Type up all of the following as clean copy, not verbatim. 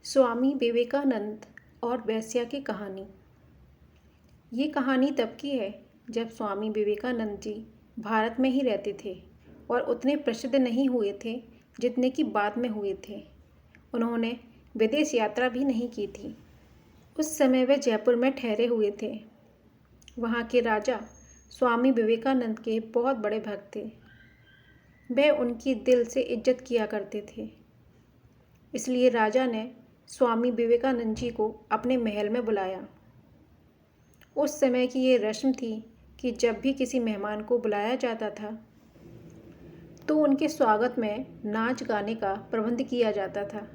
स्वामी विवेकानंद और वेश्या की कहानी। ये कहानी तब की है जब स्वामी विवेकानंद जी भारत में ही रहते थे और उतने प्रसिद्ध नहीं हुए थे जितने कि बाद में हुए थे। उन्होंने विदेश यात्रा भी नहीं की थी। उस समय वे जयपुर में ठहरे हुए थे। वहाँ के राजा स्वामी विवेकानंद के बहुत बड़े भक्त थे। वे उनकी दिल से इज्जत किया करते थे। इसलिए राजा ने स्वामी विवेकानंद जी को अपने महल में बुलाया। उस समय की ये रस्म थी कि जब भी किसी मेहमान को बुलाया जाता था तो उनके स्वागत में नाच गाने का प्रबंध किया जाता था।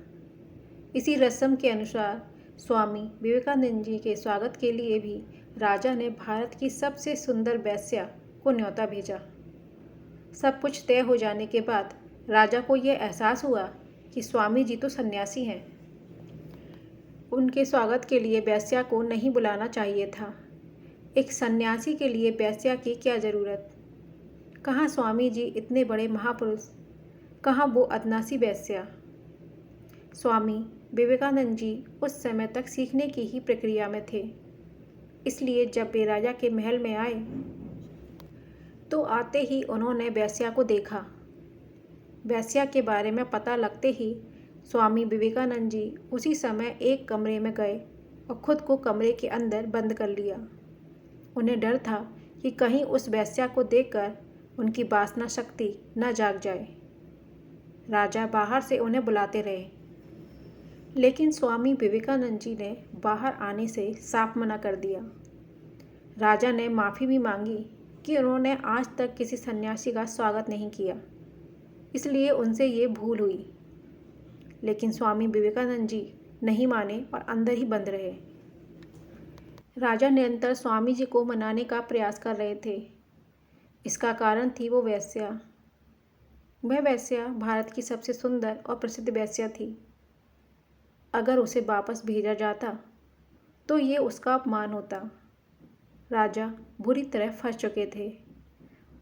इसी रस्म के अनुसार स्वामी विवेकानंद जी के स्वागत के लिए भी राजा ने भारत की सबसे सुंदर वेश्या को न्योता भेजा। सब कुछ तय हो जाने के बाद राजा को यह एहसास हुआ कि स्वामी जी तो सन्यासी हैं। उनके स्वागत के लिए वेश्या को नहीं बुलाना चाहिए था। एक सन्यासी के लिए वेश्या की क्या ज़रूरत? कहाँ स्वामी जी इतने बड़े महापुरुष, कहाँ वो अदनासी वेश्या। स्वामी विवेकानंद जी उस समय तक सीखने की ही प्रक्रिया में थे। इसलिए जब वे राजा के महल में आए तो आते ही उन्होंने वेश्या को देखा। वेश्या के बारे में पता लगते ही स्वामी विवेकानंद जी उसी समय एक कमरे में गए और खुद को कमरे के अंदर बंद कर लिया। उन्हें डर था कि कहीं उस वेश्या को देखकर उनकी वासना शक्ति न जाग जाए। राजा बाहर से उन्हें बुलाते रहे, लेकिन स्वामी विवेकानंद जी ने बाहर आने से साफ मना कर दिया। राजा ने माफ़ी भी मांगी कि उन्होंने आज तक किसी सन्यासी का स्वागत नहीं किया, इसलिए उनसे ये भूल हुई। लेकिन स्वामी विवेकानंद जी नहीं माने और अंदर ही बंद रहे। राजा निरंतर स्वामी जी को मनाने का प्रयास कर रहे थे। इसका कारण थी वो वेश्या। वह वेश्या भारत की सबसे सुंदर और प्रसिद्ध वेश्या थी। अगर उसे वापस भेजा जाता तो ये उसका अपमान होता। राजा बुरी तरह फंस चुके थे।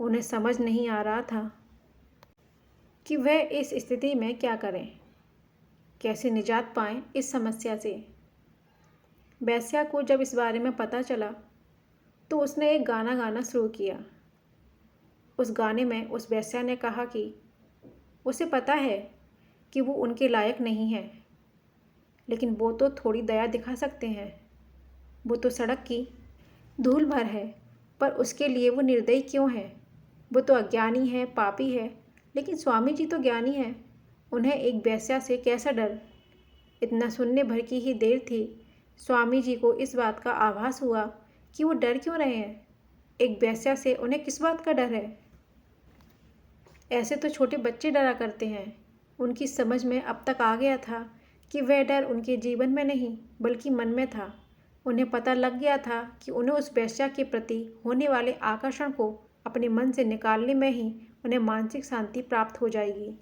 उन्हें समझ नहीं आ रहा था कि वह इस स्थिति में क्या करें, कैसे निजात पाएं इस समस्या से। वेश्या को जब इस बारे में पता चला तो उसने एक गाना गाना शुरू किया। उस गाने में उस वेश्या ने कहा कि उसे पता है कि वो उनके लायक नहीं है, लेकिन वो तो थोड़ी दया दिखा सकते हैं। वो तो सड़क की धूल भर है, पर उसके लिए वो निर्दयी क्यों है? वो तो अज्ञानी है, पापी है, लेकिन स्वामी जी तो ज्ञानी हैं। उन्हें एक वेश्या से कैसा डर? इतना सुनने भर की ही देर थी, स्वामी जी को इस बात का आभास हुआ कि वो डर क्यों रहे हैं। एक वेश्या से उन्हें किस बात का डर है? ऐसे तो छोटे बच्चे डरा करते हैं। उनकी समझ में अब तक आ गया था कि वह डर उनके जीवन में नहीं बल्कि मन में था। उन्हें पता लग गया था कि उन्हें उस वेश्या के प्रति होने वाले आकर्षण को अपने मन से निकालने में ही उन्हें मानसिक शांति प्राप्त हो जाएगी।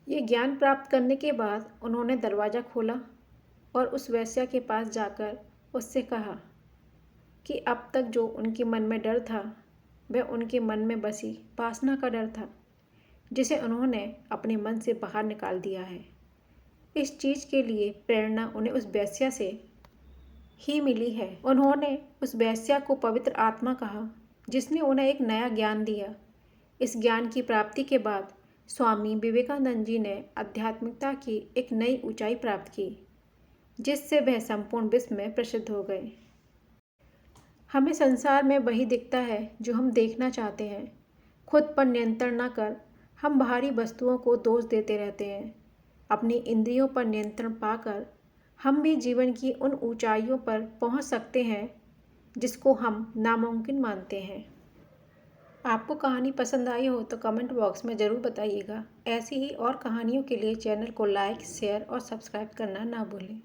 ये ज्ञान प्राप्त करने के बाद उन्होंने दरवाज़ा खोला और उस वेश्या के पास जाकर उससे कहा कि अब तक जो उनके मन में डर था वह उनके मन में बसी वासना का डर था, जिसे उन्होंने अपने मन से बाहर निकाल दिया है। इस चीज़ के लिए प्रेरणा उन्हें उस वेश्या से ही मिली है। उन्होंने उस वेश्या को पवित्र आत्मा कहा, जिसने उन्हें एक नया ज्ञान दिया। इस ज्ञान की प्राप्ति के बाद स्वामी विवेकानंद जी ने आध्यात्मिकता की एक नई ऊंचाई प्राप्त की, जिससे वह संपूर्ण विश्व में प्रसिद्ध हो गए। हमें संसार में वही दिखता है जो हम देखना चाहते हैं। खुद पर नियंत्रण न कर हम बाहरी वस्तुओं को दोष देते रहते हैं। अपनी इंद्रियों पर नियंत्रण पाकर हम भी जीवन की उन ऊंचाइयों पर पहुंच सकते हैं जिसको हम नामुमकिन मानते हैं। आपको कहानी पसंद आई हो तो कमेंट बॉक्स में ज़रूर बताइएगा। ऐसी ही और कहानियों के लिए चैनल को लाइक, शेयर और सब्सक्राइब करना ना भूलें।